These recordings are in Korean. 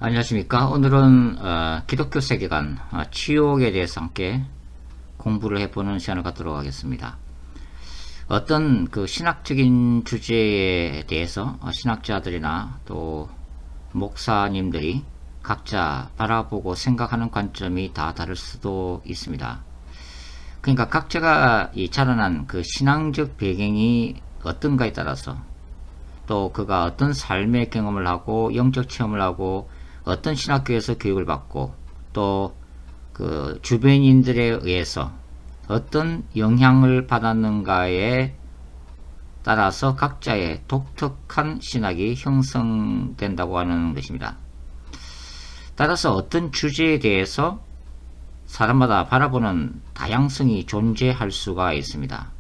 안녕하십니까. 오늘은 기독교 세계관 치욕에 대해서 함께 공부를 해보는 시간을 갖도록 하겠습니다. 어떤 그 신학적인 주제에 대해서 신학자들이나 또 목사님들이 각자 바라보고 생각하는 관점이 다 다를 수도 있습니다. 그러니까 각자가 이 자라난 그 신앙적 배경이 어떤가에 따라서, 또 그가 어떤 삶의 경험을 하고 영적 체험을 하고 어떤 신학교에서 교육을 받고 또 그 주변인들에 의해서 어떤 영향을 받았는가에 따라서 각자의 독특한 신학이 형성된다고 하는 것입니다. 따라서 어떤 주제에 대해서 사람마다 바라보는 다양성이 존재할 수가 있습니다.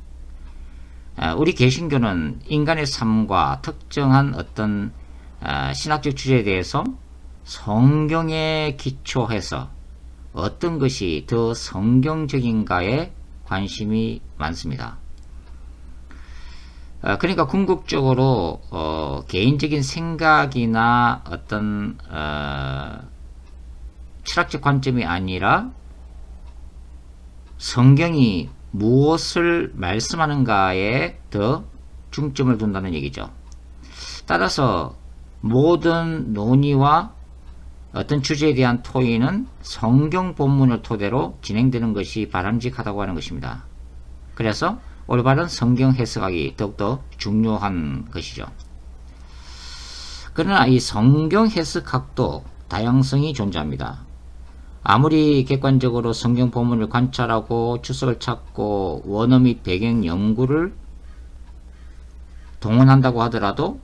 우리 개신교는 인간의 삶과 특정한 어떤 신학적 주제에 대해서 성경에 기초해서 어떤 것이 더 성경적인가에 관심이 많습니다. 그러니까 궁극적으로 개인적인 생각이나 어떤 철학적 관점이 아니라 성경이 무엇을 말씀하는가에 더 중점을 둔다는 얘기죠. 따라서 모든 논의와 어떤 주제에 대한 토의는 성경 본문을 토대로 진행되는 것이 바람직하다고 하는 것입니다. 그래서 올바른 성경 해석학이 더욱더 중요한 것이죠. 그러나 이 성경 해석학도 다양성이 존재합니다. 아무리 객관적으로 성경 본문을 관찰하고 추석을 찾고 원어 및 배경 연구를 동원한다고 하더라도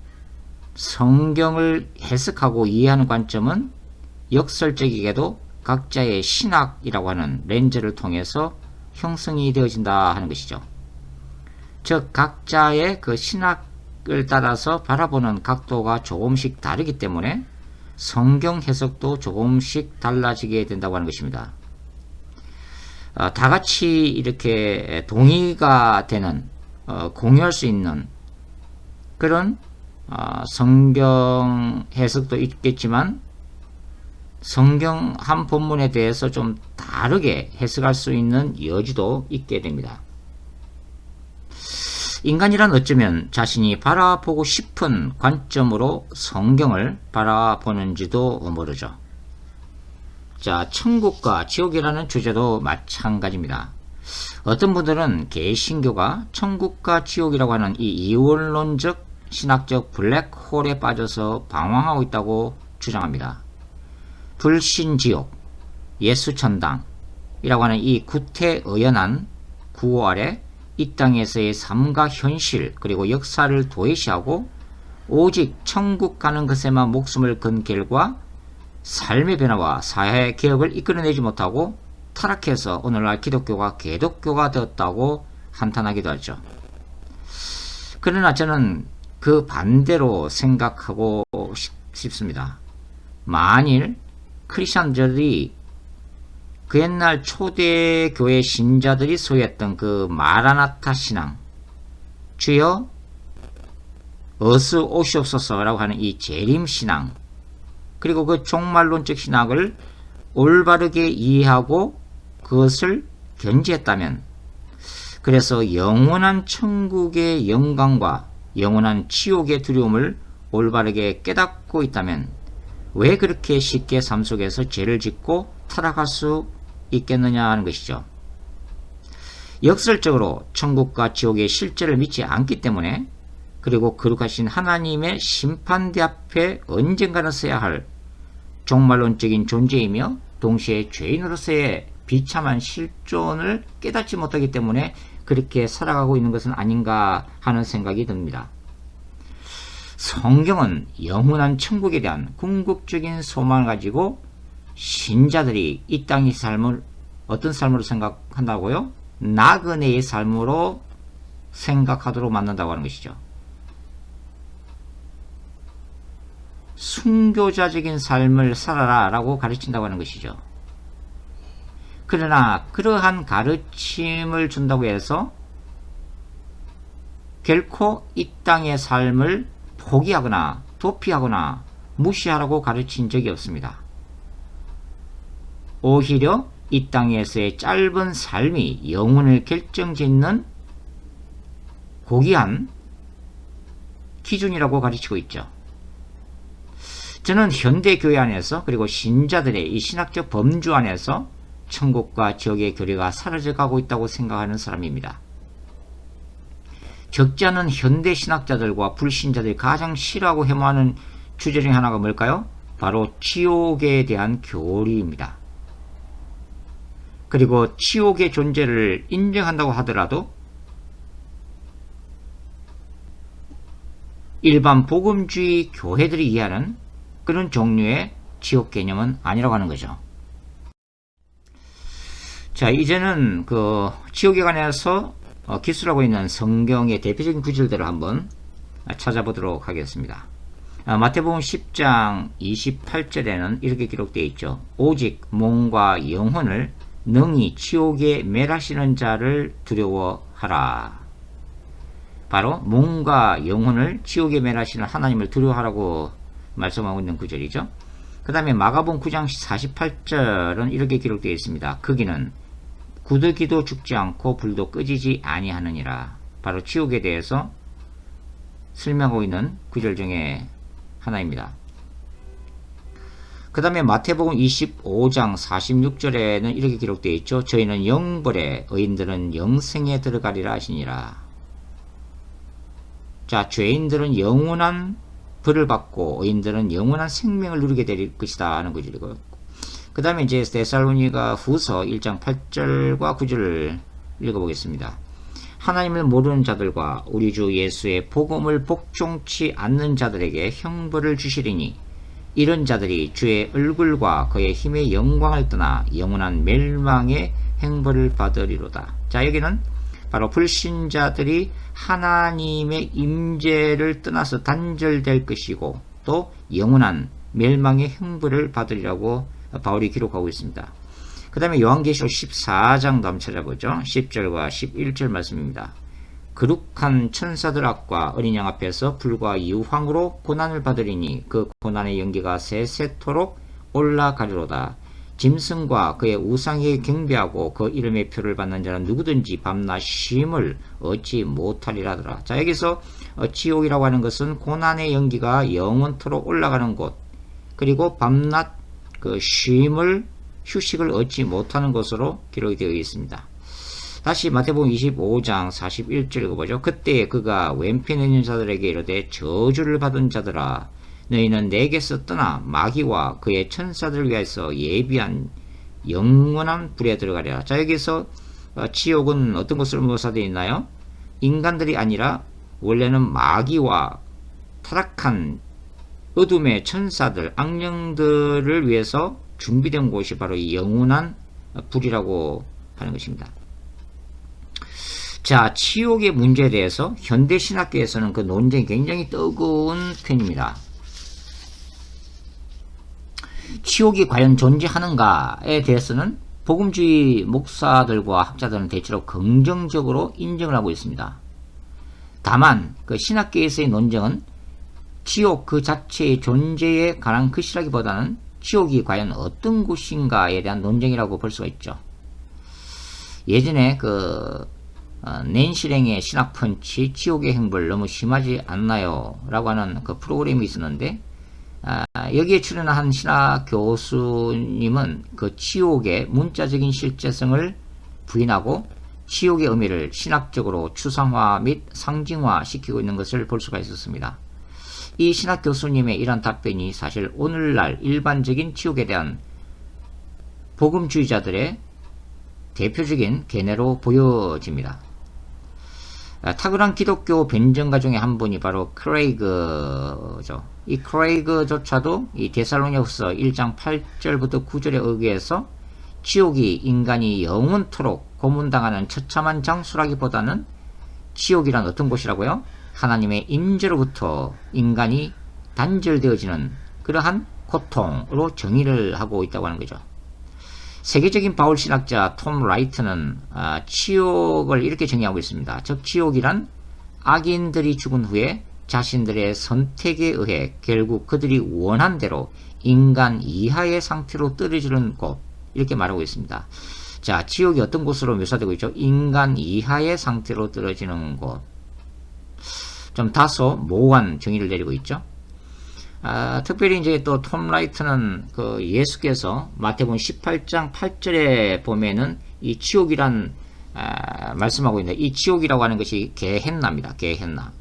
성경을 해석하고 이해하는 관점은 역설적이게도 각자의 신학이라고 하는 렌즈를 통해서 형성이 되어진다 하는 것이죠. 즉 각자의 그 신학을 따라서 바라보는 각도가 조금씩 다르기 때문에 성경 해석도 조금씩 달라지게 된다고 하는 것입니다. 다 같이 이렇게 동의가 되는 공유할 수 있는 그런 성경 해석도 있겠지만 성경 한 본문에 대해서 좀 다르게 해석할 수 있는 여지도 있게 됩니다. 인간이란 어쩌면 자신이 바라보고 싶은 관점으로 성경을 바라보는지도 모르죠. 자, 천국과 지옥이라는 주제도 마찬가지입니다. 어떤 분들은 개신교가 천국과 지옥이라고 하는 이 이원론적 신학적 블랙홀에 빠져서 방황하고 있다고 주장합니다. 불신지옥, 예수천당이라고 하는 이 구태의연한 구호 아래 이 땅에서의 삶과 현실 그리고 역사를 도외시하고 오직 천국 가는 것에만 목숨을 건 결과 삶의 변화와 사회 개혁을 이끌어내지 못하고 타락해서 오늘날 기독교가 개독교가 되었다고 한탄하기도 하죠. 그러나 저는 그 반대로 생각하고 싶습니다. 만일 크리스천들이 그 옛날 초대교회 신자들이 소유했던 그 마라나타 신앙, 주여 어서 오시옵소서라고 하는 이 재림 신앙, 그리고 그 종말론적 신학을 올바르게 이해하고 그것을 견지했다면, 그래서 영원한 천국의 영광과 영원한 지옥의 두려움을 올바르게 깨닫고 있다면 왜 그렇게 쉽게 삶 속에서 죄를 짓고 타락할 수 있겠느냐 하는 것이죠. 역설적으로 천국과 지옥의 실제를 믿지 않기 때문에, 그리고 거룩하신 하나님의 심판대 앞에 언젠가는 서야 할 종말론적인 존재이며 동시에 죄인으로서의 비참한 실존을 깨닫지 못하기 때문에 그렇게 살아가고 있는 것은 아닌가 하는 생각이 듭니다. 성경은 영원한 천국에 대한 궁극적인 소망을 가지고 신자들이 이 땅의 삶을 어떤 삶으로 생각한다고요? 나그네의 삶으로 생각하도록 만든다고 하는 것이죠. 순교자적인 삶을 살아라 라고 가르친다고 하는 것이죠. 그러나 그러한 가르침을 준다고 해서 결코 이 땅의 삶을 포기하거나 도피하거나 무시하라고 가르친 적이 없습니다. 오히려 이 땅에서의 짧은 삶이 영혼을 결정짓는 고귀한 기준이라고 가르치고 있죠. 저는 현대 교회 안에서 그리고 신자들의 이 신학적 범주 안에서 천국과 지옥의 교리가 사라져가고 있다고 생각하는 사람입니다. 적지 않은 현대 신학자들과 불신자들이 가장 싫어하고 혐오하는 주제 중 하나가 뭘까요? 바로 지옥에 대한 교리입니다. 그리고 지옥의 존재를 인정한다고 하더라도 일반 복음주의 교회들이 이해하는 그런 종류의 지옥 개념은 아니라고 하는 거죠. 자, 이제는 그 지옥에 관해서 기술하고 있는 성경의 대표적인 구절들을 한번 찾아보도록 하겠습니다. 마태복음 10장 28절에는 이렇게 기록되어 있죠. 오직 몸과 영혼을 능히 지옥에 멸하시는 자를 두려워하라. 바로 몸과 영혼을 지옥에 멸하시는 하나님을 두려워하라고 말씀하고 있는 구절이죠. 그 다음에 마가복음 9장 48절은 이렇게 기록되어 있습니다. 거기는 구더기도 죽지 않고 불도 끄지지 아니하느니라. 바로 지옥에 대해서 설명하고 있는 구절 중에 하나입니다. 그 다음에 마태복음 25장 46절에는 이렇게 기록되어 있죠. 저희는 영벌에 의인들은 영생에 들어가리라 하시니라. 자, 죄인들은 영원한 벌을 받고 의인들은 영원한 생명을 누리게 될 것이다 하는 구절이고요. 그 다음에 이제 데살로니가 후서 1장 8절과 9절을 읽어보겠습니다. 하나님을 모르는 자들과 우리 주 예수의 복음을 복종치 않는 자들에게 형벌을 주시리니 이런 자들이 주의 얼굴과 그의 힘의 영광을 떠나 영원한 멸망의 형벌을 받으리로다. 자, 여기는 바로 불신자들이 하나님의 임재를 떠나서 단절될 것이고 또 영원한 멸망의 형벌을 받으리라고 바울이 기록하고 있습니다. 그 다음에 요한계시록 14장도 한번 찾아보죠. 10절과 11절 말씀입니다. 거룩한 천사들 앞과 어린 양 앞에서 불과 유황으로 고난을 받으리니 그 고난의 연기가 세세토록 올라가리로다. 짐승과 그의 우상에게 경배하고 그 이름의 표를 받는 자는 누구든지 밤낮 쉼을 얻지 못하리라더라. 자, 여기서 지옥이라고 하는 것은 고난의 연기가 영원토록 올라가는 곳, 그리고 밤낮 그 휴식을 얻지 못하는 것으로 기록이 되어 있습니다. 다시 마태복음 25장 41절 읽어보죠. 그때 그가 왼편에 있는 자들에게 이르되 저주를 받은 자들아 너희는 내게서 떠나 마귀와 그의 천사들을 위하여서 예비한 영원한 불에 들어가리라. 자, 여기서 지옥은 어떤 것으로 묘사되어 있나요? 인간들이 아니라 원래는 마귀와 타락한 어둠의 천사들, 악령들을 위해서 준비된 곳이 바로 이 영원한 불이라고 하는 것입니다. 자, 지옥의 문제에 대해서 현대 신학계에서는 그 논쟁이 굉장히 뜨거운 편입니다. 지옥이 과연 존재하는가에 대해서는 복음주의 목사들과 학자들은 대체로 긍정적으로 인정을 하고 있습니다. 다만 그 신학계에서의 논쟁은 지옥 그 자체의 존재에 관한 것이라기보다는 지옥이 과연 어떤 곳인가에 대한 논쟁이라고 볼 수가 있죠. 예전에 낸시랭의 신학펀치 지옥의 행벌 너무 심하지 않나요? 라고 하는 그 프로그램이 있었는데 여기에 출연한 신학 교수님은 그 지옥의 문자적인 실제성을 부인하고 지옥의 의미를 신학적으로 추상화 및 상징화 시키고 있는 것을 볼 수가 있었습니다. 이 신학 교수님의 이런 답변이 사실 오늘날 일반적인 지옥에 대한 복음주의자들의 대표적인 견해로 보여집니다. 탁월한 기독교 변증가 중에 한 분이 바로 크레이그죠. 이 크레이그조차도 이 데살로니가후서 1장 8절부터 9절에 의거해서 지옥이 인간이 영원토록 고문당하는 처참한 장수라기보다는 지옥이란 어떤 곳이라고요? 하나님의 임재로부터 인간이 단절되어지는 그러한 고통으로 정의를 하고 있다고 하는 거죠. 세계적인 바울 신학자 톰 라이트는 지옥을 이렇게 정의하고 있습니다. 즉 지옥이란 악인들이 죽은 후에 자신들의 선택에 의해 결국 그들이 원한 대로 인간 이하의 상태로 떨어지는 곳, 이렇게 말하고 있습니다. 자, 지옥이 어떤 곳으로 묘사되고 있죠? 인간 이하의 상태로 떨어지는 곳. 좀 다소 모호한 정의를 내리고 있죠. 특별히 이제 또 톰 라이트는 그 예수께서 마태복음 18장 8절에 보면은 이 지옥이란 말씀하고 있는데, 이 지옥이라고 하는 것이 게헨나입니다. 게헨나.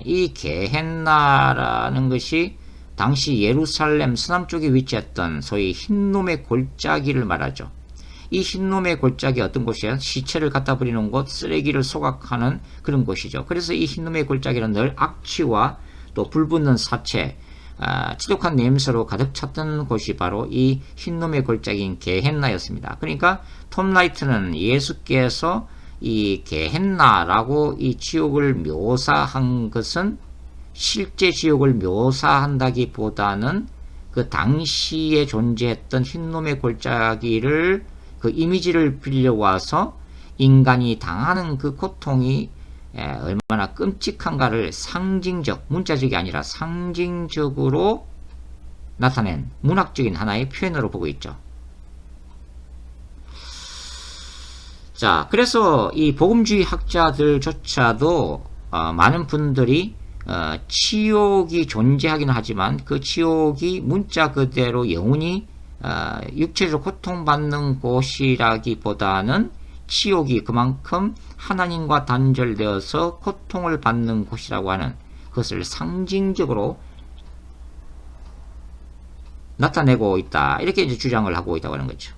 이 게헨나라는 것이 당시 예루살렘 서남쪽에 위치했던 소위 흰놈의 골짜기를 말하죠. 이 흰놈의 골짜기 어떤 곳이에요? 시체를 갖다 버리는 곳, 쓰레기를 소각하는 그런 곳이죠. 그래서 이 흰놈의 골짜기는 늘 악취와 또 불붙는 사체, 지독한 냄새로 가득 찼던 곳이 바로 이 흰놈의 골짜기인 게헨나였습니다. 그러니까 톰 라이트는 예수께서 이 게헨나라고 이 지옥을 묘사한 것은 실제 지옥을 묘사한다기보다는 그 당시에 존재했던 흰놈의 골짜기를 그 이미지를 빌려와서 인간이 당하는 그 고통이 얼마나 끔찍한가를 상징적, 문자적이 아니라 상징적으로 나타낸 문학적인 하나의 표현으로 보고 있죠. 자, 그래서 이 복음주의 학자들조차도 많은 분들이 치욕이 존재하긴 하지만 그 치욕이 문자 그대로 영혼이 육체적으로 고통받는 곳이라기보다는 치욕이 그만큼 하나님과 단절되어서 고통을 받는 곳이라고 하는 것을 상징적으로 나타내고 있다, 이렇게 이제 주장을 하고 있다고 하는 거죠.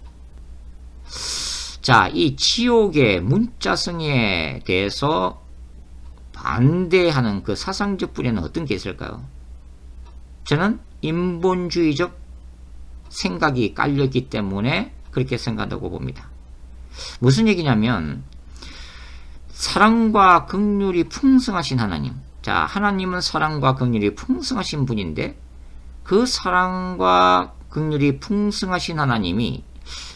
자, 이 치욕의 문자성에 대해서 반대하는 그 사상적 뿌리는 어떤 게 있을까요? 저는 인본주의적 생각이 깔려있기 때문에 그렇게 생각한다고 봅니다. 무슨 얘기냐면, 사랑과 긍휼이 풍성하신 하나님. 자, 하나님은 사랑과 긍휼이 풍성하신 분인데, 그 사랑과 긍휼이 풍성하신 하나님이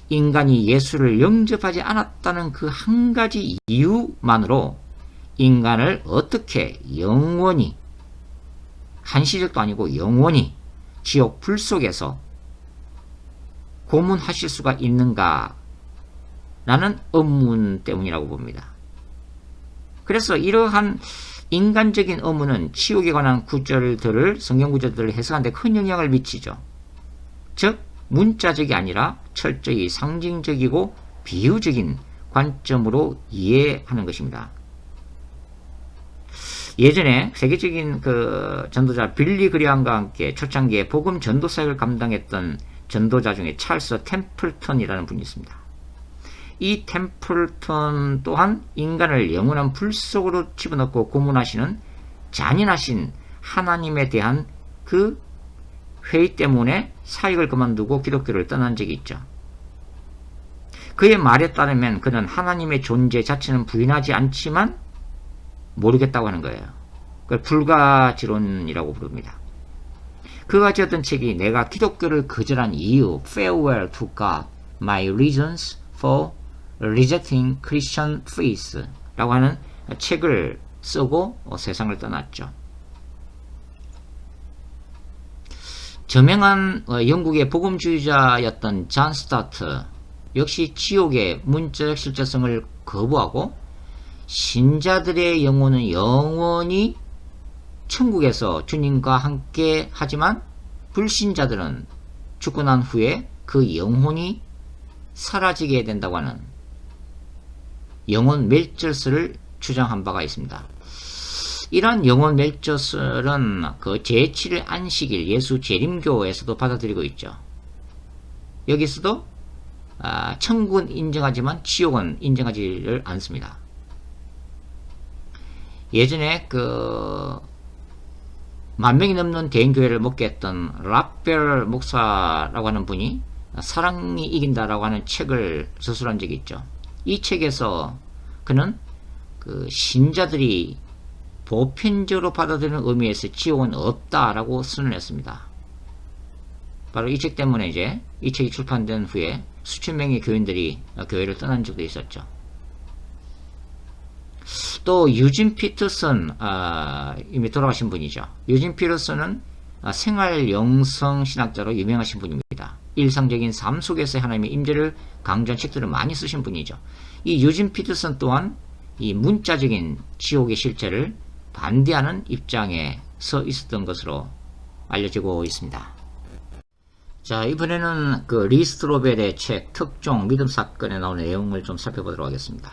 인간이 예수를 영접하지 않았다는 그 한 가지 이유만으로 인간을 어떻게 영원히, 한시적도 아니고 영원히 지옥 불 속에서 고문하실 수가 있는가 라는 의문 때문이라고 봅니다. 그래서 이러한 인간적인 의문은 지옥에 관한 구절들을, 성경 구절들을 해석하는 데 큰 영향을 미치죠. 즉 문자적이 아니라 철저히 상징적이고 비유적인 관점으로 이해하는 것입니다. 예전에 세계적인 그 전도자 빌리 그리함과 함께 초창기에 복음 전도 사역을 감당했던 전도자 중에 찰스 템플턴이라는 분이 있습니다. 이 템플턴 또한 인간을 영원한 불 속으로 집어넣고 고문하시는 잔인하신 하나님에 대한 그 회의 때문에 사역을 그만두고 기독교를 떠난 적이 있죠. 그의 말에 따르면 그는 하나님의 존재 자체는 부인하지 않지만 모르겠다고 하는 거예요. 그걸 불가지론이라고 부릅니다. 그가 지었던 책이 내가 기독교를 거절한 이유, Farewell to God, My Reasons for Rejecting Christian Faith 라고 하는 책을 쓰고 세상을 떠났죠. 저명한 영국의 복음주의자였던 존 스타트 역시 지옥의 문자적 실제성을 거부하고 신자들의 영혼은 영원히 천국에서 주님과 함께 하지만 불신자들은 죽고 난 후에 그 영혼이 사라지게 된다고 하는 영혼 멸절설을 주장한 바가 있습니다. 이러한 영혼 멸절설은 그 제7일 안식일 예수 재림교에서도 받아들이고 있죠. 여기서도 천국은 인정하지만 지옥은 인정하지를 않습니다. 예전에 그 10,000명이 넘는 대인교회를 목회했던 라펠 목사라고 하는 분이 사랑이 이긴다라고 하는 책을 저술한 적이 있죠. 이 책에서 그는 그 신자들이 보편적으로 받아들이는 의미에서 지옥은 없다라고 선언했습니다. 바로 이 책 때문에 이제 이 책이 출판된 후에 수천 명의 교인들이 교회를 떠난 적도 있었죠. 또 유진 피터슨, 이미 돌아가신 분이죠. 유진 피터슨은 생활 영성 신학자로 유명하신 분입니다. 일상적인 삶 속에서 하나님의 임재를 강조한 책들을 많이 쓰신 분이죠. 이 유진 피터슨 또한 이 문자적인 지옥의 실체를 반대하는 입장에 서 있었던 것으로 알려지고 있습니다. 자, 이번에는 그 리 스트로벨의 책 특종 믿음 사건에 나오는 내용을 좀 살펴보도록 하겠습니다.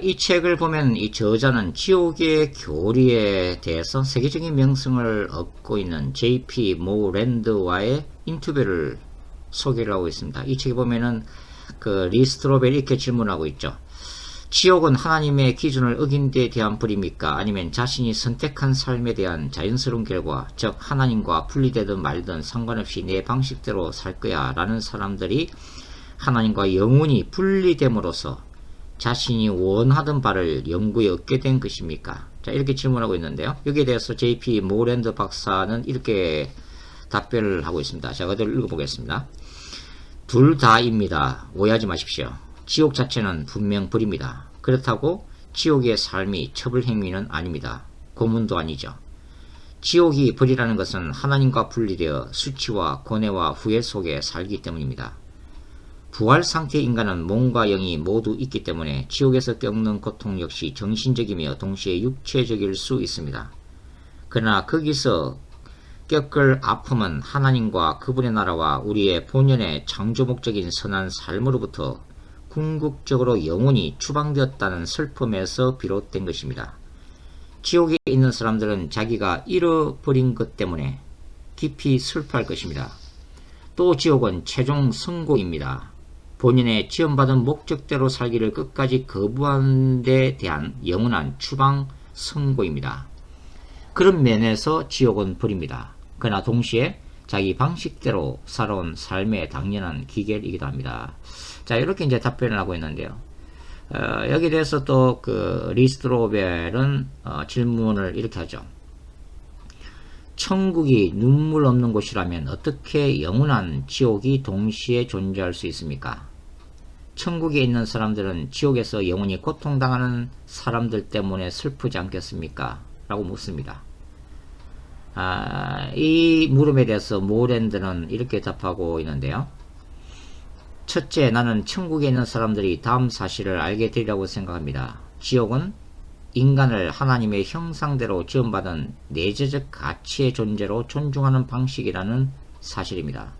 이 책을 보면 이 저자는 지옥의 교리에 대해서 세계적인 명성을 얻고 있는 J.P. 모랜드와의 인터뷰를 소개를 하고 있습니다. 이 책에 보면은 그 리 스트로벨이 이렇게 질문하고 있죠. 지옥은 하나님의 기준을 어긴 데 대한 불입니까? 아니면 자신이 선택한 삶에 대한 자연스러운 결과, 즉 하나님과 분리되든 말든 상관없이 내 방식대로 살 거야 라는 사람들이 하나님과 영원히 분리됨으로써 자신이 원하던 바를 영구히 얻게 된 것입니까? 자, 이렇게 질문하고 있는데요. 여기에 대해서 J.P. 모랜드 박사는 이렇게 답변을 하고 있습니다. 제가 그대로 읽어보겠습니다. 둘 다입니다. 오해하지 마십시오. 지옥 자체는 분명 불입니다. 그렇다고 지옥의 삶이 처벌 행위는 아닙니다. 고문도 아니죠. 지옥이 불이라는 것은 하나님과 분리되어 수치와 고뇌와 후회 속에 살기 때문입니다. 부활 상태의 인간은 몸과 영이 모두 있기 때문에 지옥에서 겪는 고통 역시 정신적이며 동시에 육체적일 수 있습니다. 그러나 거기서 겪을 아픔은 하나님과 그분의 나라와 우리의 본연의 창조 목적인 선한 삶으로부터 궁극적으로 영원히 추방되었다는 슬픔에서 비롯된 것입니다. 지옥에 있는 사람들은 자기가 잃어버린 것 때문에 깊이 슬퍼할 것입니다. 또 지옥은 최종 선고입니다. 본인의 지원받은 목적대로 살기를 끝까지 거부한 데 대한 영원한 추방 선고입니다. 그런 면에서 지옥은 불입니다. 그러나 동시에 자기 방식대로 살아온 삶의 당연한 기결이기도 합니다. 자, 이렇게 이제 답변을 하고 있는데요. 여기에 대해서 또 그 리스트로벨은 질문을 이렇게 하죠. 천국이 눈물 없는 곳이라면 어떻게 영원한 지옥이 동시에 존재할 수 있습니까? 천국에 있는 사람들은 지옥에서 영원히 고통당하는 사람들 때문에 슬프지 않겠습니까? 라고 묻습니다. 이 물음에 대해서 모랜드는 이렇게 답하고 있는데요. 첫째, 나는 천국에 있는 사람들이 다음 사실을 알게 되리라고 생각합니다. 지옥은 인간을 하나님의 형상대로 지원받은 내재적 가치의 존재로 존중하는 방식이라는 사실입니다.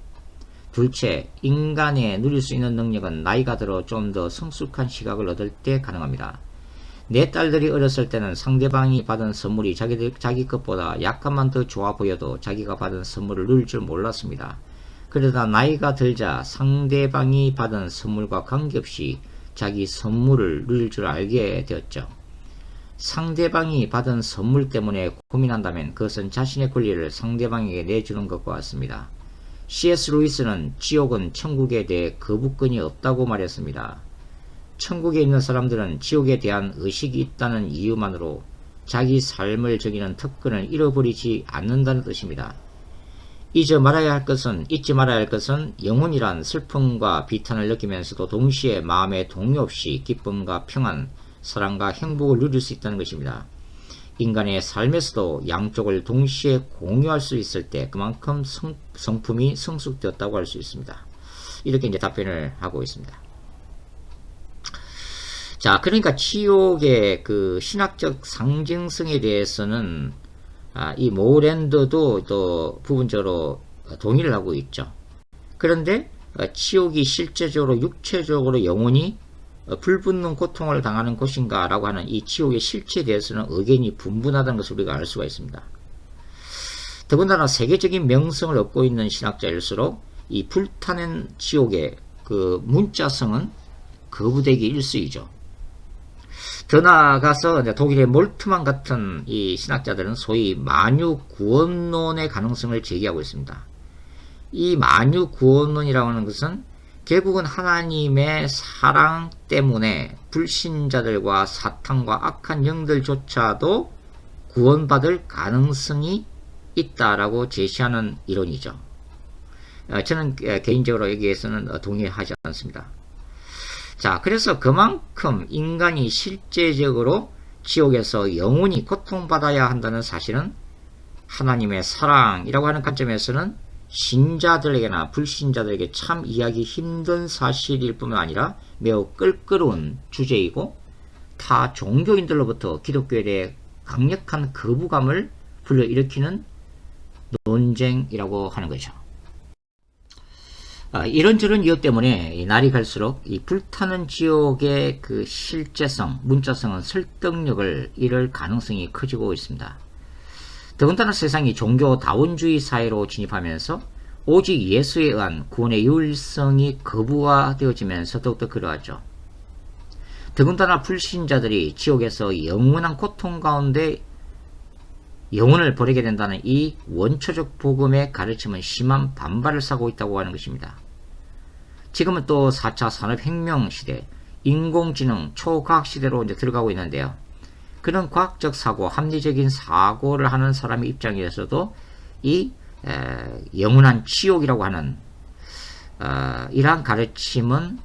둘째, 인간의 누릴 수 있는 능력은 나이가 들어 좀 더 성숙한 시각을 얻을 때 가능합니다. 내 딸들이 어렸을 때는 상대방이 받은 선물이 자기 것보다 약간만 더 좋아 보여도 자기가 받은 선물을 누릴 줄 몰랐습니다. 그러다 나이가 들자 상대방이 받은 선물과 관계없이 자기 선물을 누릴 줄 알게 되었죠. 상대방이 받은 선물 때문에 고민한다면 그것은 자신의 권리를 상대방에게 내주는 것과 같습니다. C.S. 루이스는 지옥은 천국에 대해 거부권이 없다고 말했습니다. 천국에 있는 사람들은 지옥에 대한 의식이 있다는 이유만으로 자기 삶을 정의는 특권을 잃어버리지 않는다는 뜻입니다. 잊지 말아야 할 것은 영혼이란 슬픔과 비탄을 느끼면서도 동시에 마음에 동요 없이 기쁨과 평안, 사랑과 행복을 누릴 수 있다는 것입니다. 인간의 삶에서도 양쪽을 동시에 공유할 수 있을 때 그만큼 성품이 성숙되었다고 할 수 있습니다. 이렇게 이제 답변을 하고 있습니다. 자, 그러니까 지옥의 그 신학적 상징성에 대해서는 이 모랜드도 또 부분적으로 동의를 하고 있죠. 그런데 지옥이 실제적으로 육체적으로 영원히 불붙는 고통을 당하는 곳인가 라고 하는 이 지옥의 실체에 대해서는 의견이 분분하다는 것을 우리가 알 수가 있습니다. 더군다나 세계적인 명성을 얻고 있는 신학자일수록 이 불타는 지옥의 그 문자성은 거부되기 일쑤이죠. 더 나아가서 독일의 몰트만 같은 이 신학자들은 소위 만유 구원론의 가능성을 제기하고 있습니다. 이 만유 구원론이라고 하는 것은 결국은 하나님의 사랑 때문에 불신자들과 사탄과 악한 영들조차도 구원받을 가능성이 있다라고 제시하는 이론이죠. 저는 개인적으로 여기에서는 동의하지 않습니다. 자, 그래서 그만큼 인간이 실제적으로 지옥에서 영원히 고통받아야 한다는 사실은 하나님의 사랑이라고 하는 관점에서는 신자들에게나 불신자들에게 참 이해하기 힘든 사실일 뿐만 아니라 매우 껄끄러운 주제이고 타 종교인들로부터 기독교에 대해 강력한 거부감을 불러일으키는 논쟁이라고 하는 거죠. 이런저런 이유 때문에 날이 갈수록 이 불타는 지옥의 그 실제성, 문자성은 설득력을 잃을 가능성이 커지고 있습니다. 더군다나 세상이 종교 다원주의 사회로 진입하면서 오직 예수에 의한 구원의 유일성이 거부화되어지면서 더욱더 그러하죠. 더군다나 불신자들이 지옥에서 영원한 고통 가운데 영혼을 버리게 된다는 이 원초적 복음의 가르침은 심한 반발을 사고 있다고 하는 것입니다. 지금은 또 4차 산업혁명 시대, 인공지능, 초과학 시대로 이제 들어가고 있는데요. 그런 과학적 사고, 합리적인 사고를 하는 사람의 입장에서도 이 영원한 지옥이라고 하는 이러한 가르침은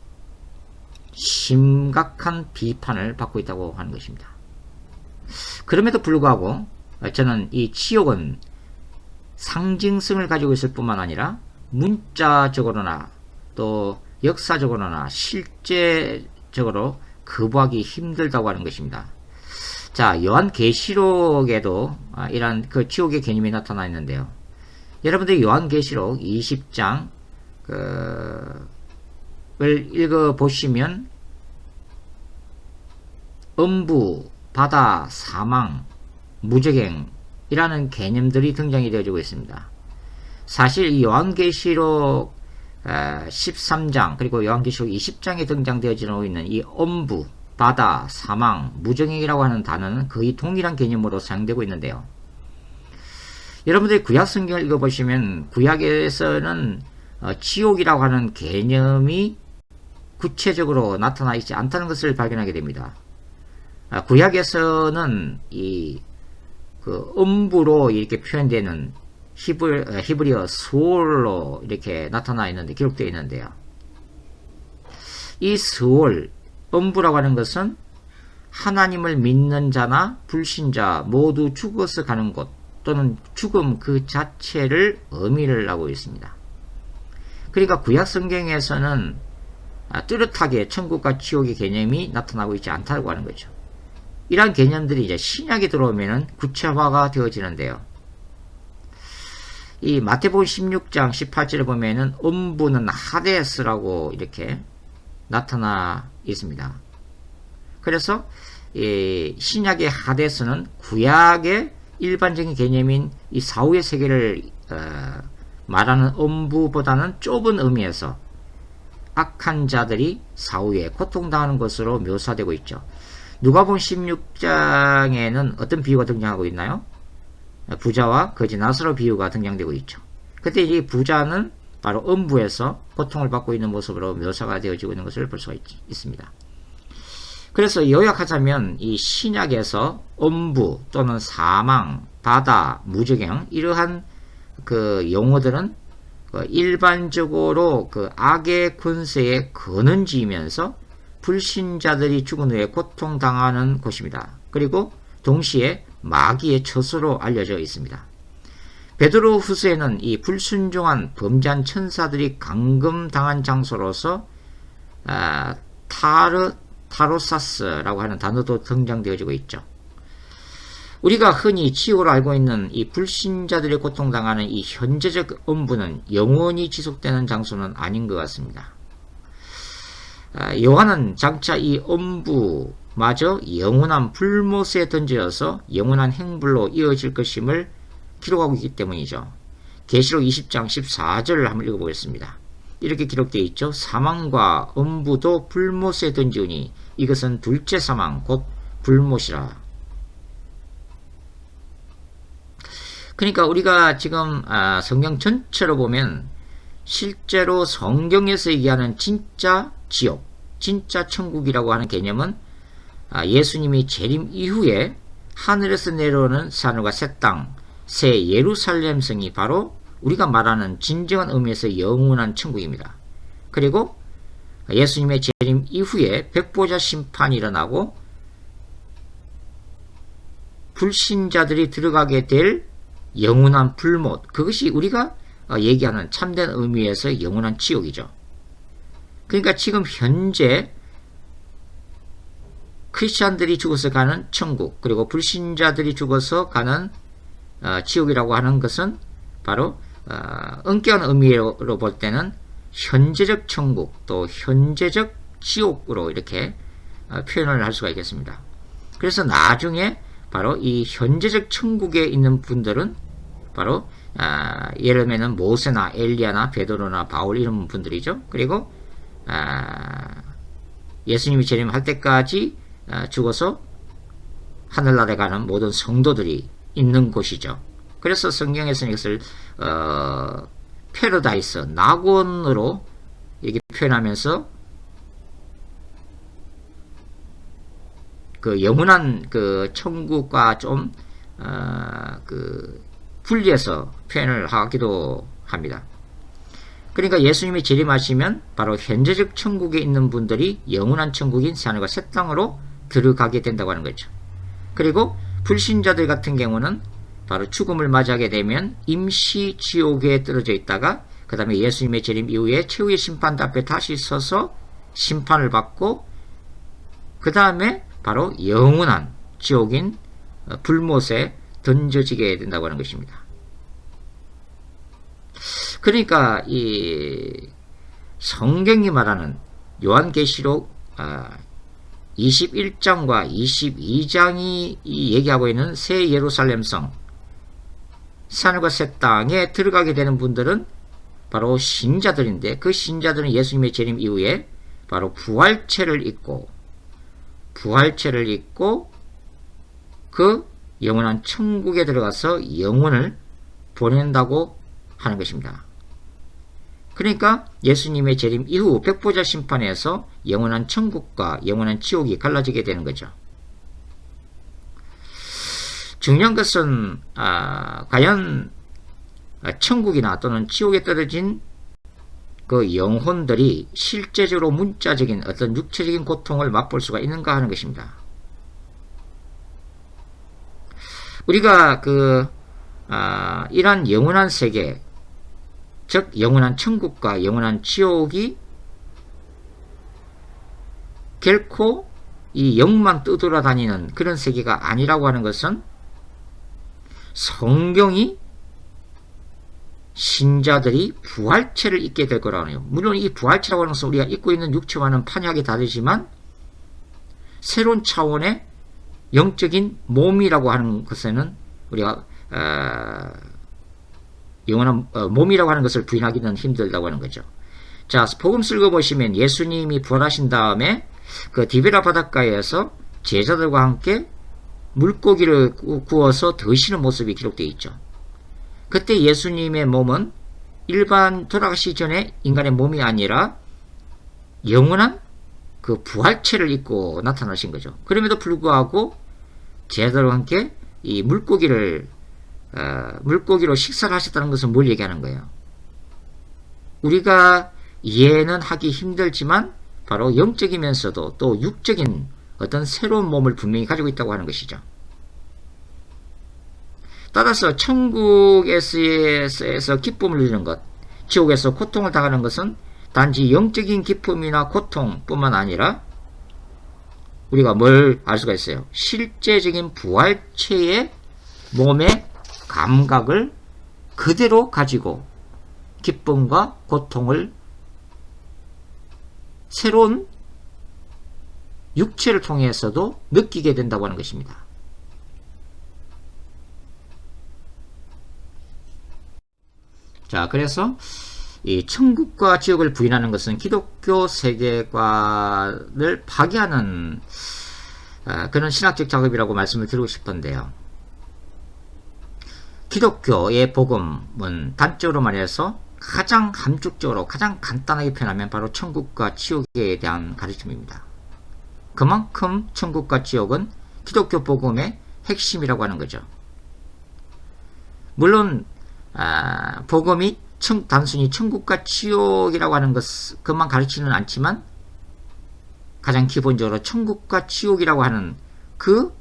심각한 비판을 받고 있다고 하는 것입니다. 그럼에도 불구하고 저는 이 지옥은 상징성을 가지고 있을 뿐만 아니라 문자적으로나 또 역사적으로나 실제적으로 거부하기 힘들다고 하는 것입니다. 자, 요한계시록에도 이러한 그 지옥의 개념이 나타나 있는데요. 여러분들 요한계시록 20장 을 읽어보시면 음부, 바다, 사망, 무저갱이라는 개념들이 등장이 되어지고 있습니다. 사실 이 요한계시록 13장 그리고 요한계시록 20장에 등장되어지고 있는 이 음부, 바다, 사망, 무저갱이라고 하는 단어는 거의 동일한 개념으로 사용되고 있는데요. 여러분들이 구약 성경을 읽어보시면 구약에서는 지옥이라고 하는 개념이 구체적으로 나타나 있지 않다는 것을 발견하게 됩니다. 구약에서는 이 음부로 이렇게 표현되는 히브리어 스올로 이렇게 나타나 있는데 기록되어 있는데요. 이 스올, 음부라고 하는 것은 하나님을 믿는 자나 불신자 모두 죽어서 가는 곳 또는 죽음 그 자체를 의미를 하고 있습니다. 그러니까 구약 성경에서는 뚜렷하게 천국과 지옥의 개념이 나타나고 있지 않다고 하는 거죠. 이러한 개념들이 이제 신약에 들어오면 구체화가 되어지는데요. 이 마태복음 16장 18절에 보면은 음부는 하데스라고 이렇게 나타나 있습니다. 그래서 이 신약의 하데스는 구약의 일반적인 개념인 이 사후의 세계를 말하는 음부보다는 좁은 의미에서 악한 자들이 사후에 고통당하는 것으로 묘사되고 있죠. 누가복음 16장에는 어떤 비유가 등장하고 있나요? 부자와 거지 나사로 비유가 등장되고 있죠. 그때 이 부자는 바로 음부에서 고통을 받고 있는 모습으로 묘사가 되어지고 있는 것을 볼 수가 있습니다. 그래서 요약하자면 이 신약에서 음부 또는 사망, 바다, 무저갱 이러한 그 용어들은 일반적으로 그 악의 권세에 거는지면서 불신자들이 죽은 후에 고통당하는 곳입니다. 그리고 동시에 마귀의 처소로 알려져 있습니다. 베드로 후서에는 이 불순종한 범죄한 천사들이 감금당한 장소로서 타로사스라고 하는 단어도 등장되어지고 있죠. 우리가 흔히 지옥으로 알고 있는 이 불신자들이 고통당하는 이 현재적 음부는 영원히 지속되는 장소는 아닌 것 같습니다. 요한은 장차 이 음부마저 영원한 불못에 던져져서 영원한 행불로 이어질 것임을 기록하고 있기 때문이죠. 계시록 20장 14절을 한번 읽어보겠습니다. 이렇게 기록되어 있죠. 사망과 음부도 불못에 던지우니 이것은 둘째 사망 곧 불못이라. 그러니까 우리가 지금 성경 전체로 보면 실제로 성경에서 얘기하는 진짜 지옥, 진짜 천국이라고 하는 개념은 예수님이 재림 이후에 하늘에서 내려오는 하늘과 새 땅, 새 예루살렘 성이 바로 우리가 말하는 진정한 의미에서 영원한 천국입니다. 그리고 예수님의 재림 이후에 백보자 심판이 일어나고 불신자들이 들어가게 될 영원한 불못, 그것이 우리가 얘기하는 참된 의미에서 영원한 지옥이죠. 그러니까 지금 현재 크리스찬들이 죽어서 가는 천국, 그리고 불신자들이 죽어서 가는 지옥이라고 하는 것은 바로 엄격한 의미로 볼 때는 현재적 천국 또 현재적 지옥으로 이렇게 표현을 할 수가 있겠습니다. 그래서 나중에 바로 이 현재적 천국에 있는 분들은 바로 예를 들면 모세나 엘리야나 베드로나 바울 이런 분들이죠. 그리고 예수님이 재림할 때까지 죽어서 하늘나라에 가는 모든 성도들이 있는 곳이죠. 그래서 성경에서는 이것을 패러다이스, 낙원으로 이렇게 표현하면서 그 영원한 그 천국과 좀 분리해서 표현을 하기도 합니다. 그러니까 예수님이 재림하시면 바로 현재적 천국에 있는 분들이 영원한 천국인 새하늘과 새 땅으로 들어가게 된다고 하는 거죠. 그리고 불신자들 같은 경우는 바로 죽음을 맞이하게 되면 임시 지옥에 떨어져 있다가 그 다음에 예수님의 재림 이후에 최후의 심판 앞에 다시 서서 심판을 받고 그 다음에 바로 영원한 지옥인 불못에 던져지게 된다고 하는 것입니다. 그러니까 이 성경이 말하는 요한계시록 21장과 22장이 얘기하고 있는 새 예루살렘성, 새하늘과 새 땅에 들어가게 되는 분들은 바로 신자들인데, 그 신자들은 예수님의 재림 이후에 바로 부활체를 입고 그 영원한 천국에 들어가서 영혼을 보낸다고 하는 것입니다. 그러니까 예수님의 재림 이후 백보자 심판에서 영원한 천국과 영원한 지옥이 갈라지게 되는 거죠. 중요한 것은 과연 천국이나 또는 지옥에 떨어진 그 영혼들이 실제적으로 문자적인 어떤 육체적인 고통을 맛볼 수가 있는가 하는 것입니다. 우리가 이러한 영원한 세계, 즉 영원한 천국과 영원한 지옥이 결코 이 영만 떠돌아다니는 그런 세계가 아니라고 하는 것은 성경이 신자들이 부활체를 입게 될 거라고 해요. 물론 이 부활체라고 하는 것은 우리가 입고 있는 육체와는 판약이 다르지만 새로운 차원의 영적인 몸이라고 하는 것에는 우리가 영원한 몸이라고 하는 것을 부인하기는 힘들다고 하는 거죠. 자, 복음 읽어보시면 예수님이 부활하신 다음에 그 디베라 바닷가에서 제자들과 함께 물고기를 구워서 드시는 모습이 기록되어 있죠. 그때 예수님의 몸은 일반 돌아가시기 전에 인간의 몸이 아니라 영원한 그 부활체를 입고 나타나신 거죠. 그럼에도 불구하고 제자들과 함께 이 물고기로 식사를 하셨다는 것은 뭘 얘기하는 거예요? 우리가 이해는 하기 힘들지만 바로 영적이면서도 또 육적인 어떤 새로운 몸을 분명히 가지고 있다고 하는 것이죠. 따라서 천국에서 기쁨을 누리는 것, 지옥에서 고통을 당하는 것은 단지 영적인 기쁨이나 고통뿐만 아니라 우리가 뭘 알 수가 있어요? 실제적인 부활체의 몸의 감각을 그대로 가지고 기쁨과 고통을 새로운 육체를 통해서도 느끼게 된다고 하는 것입니다. 자, 그래서 이 천국과 지옥을 부인하는 것은 기독교 세계관을 파괴하는 그런 신학적 작업이라고 말씀을 드리고 싶은데요. 기독교의 복음은 단적으로 말해서 가장 함축적으로 가장 간단하게 표현하면 바로 천국과 지옥에 대한 가르침입니다. 그만큼 천국과 지옥은 기독교 복음의 핵심이라고 하는 거죠. 물론 복음이 단순히 천국과 지옥이라고 하는 것만 가르치는 않지만 가장 기본적으로 천국과 지옥이라고 하는 그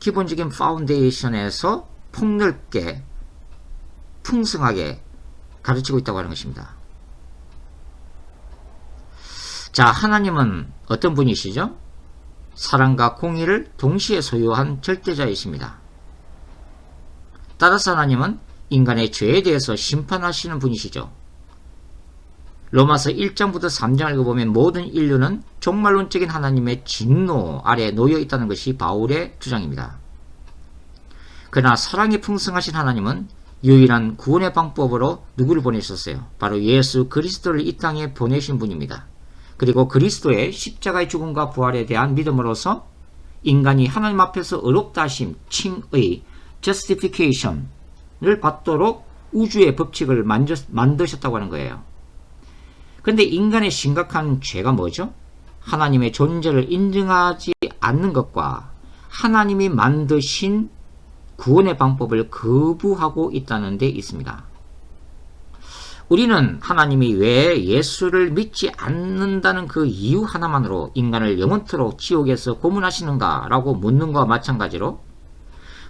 기본적인 파운데이션에서 폭넓게 풍성하게 가르치고 있다고 하는 것입니다. 자, 하나님은 어떤 분이시죠? 사랑과 공의를 동시에 소유한 절대자이십니다. 따라서 하나님은 인간의 죄에 대해서 심판하시는 분이시죠. 로마서 1장부터 3장을 읽어보면 모든 인류는 종말론적인 하나님의 진노 아래 놓여 있다는 것이 바울의 주장입니다. 그러나 사랑이 풍성하신 하나님은 유일한 구원의 방법으로 누구를 보내셨어요? 바로 예수 그리스도를 이 땅에 보내신 분입니다. 그리고 그리스도의 십자가의 죽음과 부활에 대한 믿음으로서 인간이 하나님 앞에서 의롭다 하심, 칭의, justification을 받도록 우주의 법칙을 만드셨다고 하는 거예요. 그런데 인간의 심각한 죄가 뭐죠? 하나님의 존재를 인정하지 않는 것과 하나님이 만드신 구원의 방법을 거부하고 있다는 데 있습니다. 우리는 하나님이 왜 예수를 믿지 않는다는 그 이유 하나만으로 인간을 영원토록 지옥에서 고문하시는가 라고 묻는 것과 마찬가지로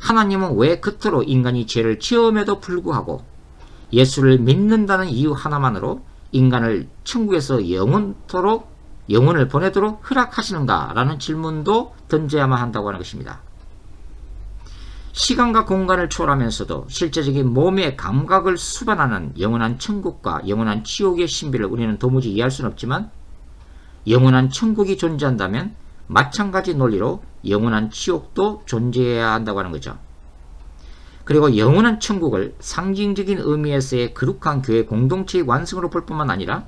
하나님은 왜 그토록 인간이 죄를 지음에도 불구하고 예수를 믿는다는 이유 하나만으로 인간을 천국에서 영원토록 영혼을 보내도록 허락하시는가 라는 질문도 던져야만 한다고 하는 것입니다. 시간과 공간을 초월하면서도 실제적인 몸의 감각을 수반하는 영원한 천국과 영원한 지옥의 신비를 우리는 도무지 이해할 수는 없지만 영원한 천국이 존재한다면 마찬가지 논리로 영원한 지옥도 존재해야 한다고 하는 거죠. 그리고 영원한 천국을 상징적인 의미에서의 거룩한 교회 공동체의 완성으로 볼 뿐만 아니라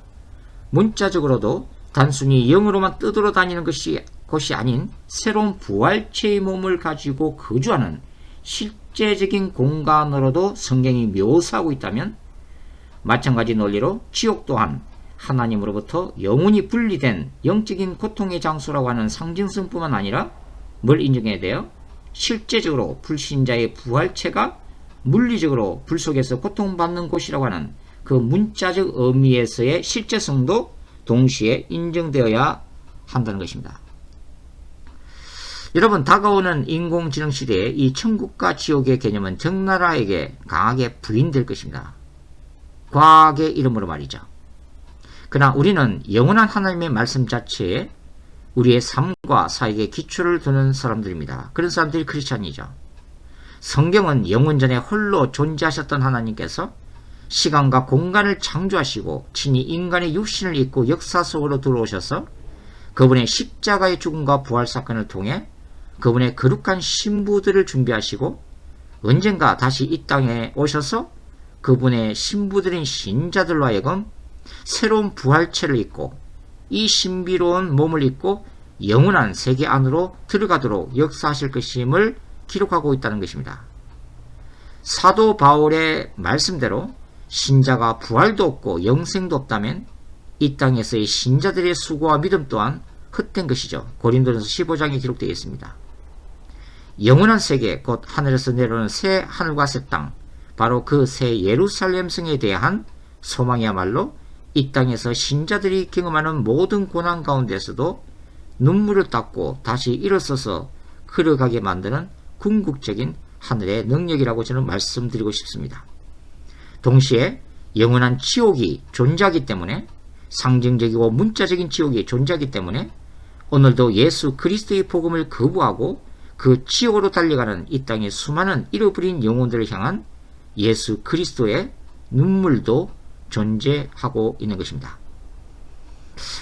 문자적으로도 단순히 영으로만 떠돌아 다니는 것이 아닌 새로운 부활체의 몸을 가지고 거주하는 실제적인 공간으로도 성경이 묘사하고 있다면 마찬가지 논리로 지옥 또한 하나님으로부터 영원히 분리된 영적인 고통의 장소라고 하는 상징성뿐만 아니라 뭘 인정해야 돼요? 실제적으로 불신자의 부활체가 물리적으로 불 속에서 고통받는 곳이라고 하는 그 문자적 의미에서의 실제성도 동시에 인정되어야 한다는 것입니다. 여러분, 다가오는 인공지능 시대에 이 천국과 지옥의 개념은 적나라하게 강하게 부인될 것입니다. 과학의 이름으로 말이죠. 그러나 우리는 영원한 하나님의 말씀 자체에 우리의 삶과 사역의 기초를 두는 사람들입니다. 그런 사람들이 크리스찬이죠. 성경은 영원전에 홀로 존재하셨던 하나님께서 시간과 공간을 창조하시고 친히 인간의 육신을 입고 역사 속으로 들어오셔서 그분의 십자가의 죽음과 부활 사건을 통해 그분의 거룩한 신부들을 준비하시고 언젠가 다시 이 땅에 오셔서 그분의 신부들인 신자들로 하여금 새로운 부활체를 입고 이 신비로운 몸을 입고 영원한 세계 안으로 들어가도록 역사하실 것임을 기록하고 있다는 것입니다. 사도 바울의 말씀대로 신자가 부활도 없고 영생도 없다면 이 땅에서의 신자들의 수고와 믿음 또한 헛된 것이죠. 고린도전서 15장에 기록되어 있습니다. 영원한 세계, 곧 하늘에서 내려오는 새 하늘과 새 땅, 바로 그 새 예루살렘 성에 대한 소망이야말로 이 땅에서 신자들이 경험하는 모든 고난 가운데서도 눈물을 닦고 다시 일어서서 걸어가게 만드는 궁극적인 하늘의 능력이라고 저는 말씀드리고 싶습니다. 동시에 영원한 지옥이 존재하기 때문에, 상징적이고 문자적인 지옥이 존재하기 때문에 오늘도 예수 그리스도의 복음을 거부하고 그 지옥으로 달려가는 이 땅의 수많은 잃어버린 영혼들을 향한 예수 그리스도의 눈물도 존재하고 있는 것입니다.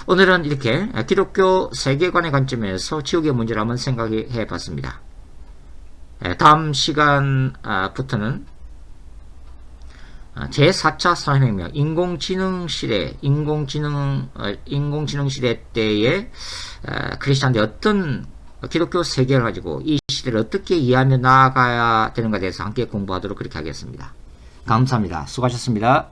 오늘은 이렇게 기독교 세계관의 관점에서 지옥의 문제를 한번 생각해 봤습니다. 다음 시간부터는 제4차 산업혁명, 인공지능 시대 때에 크리스찬들이 어떤 기독교 세계를 가지고 이 시대를 어떻게 이해하며 나아가야 되는가에 대해서 함께 공부하도록 그렇게 하겠습니다. 감사합니다. 수고하셨습니다.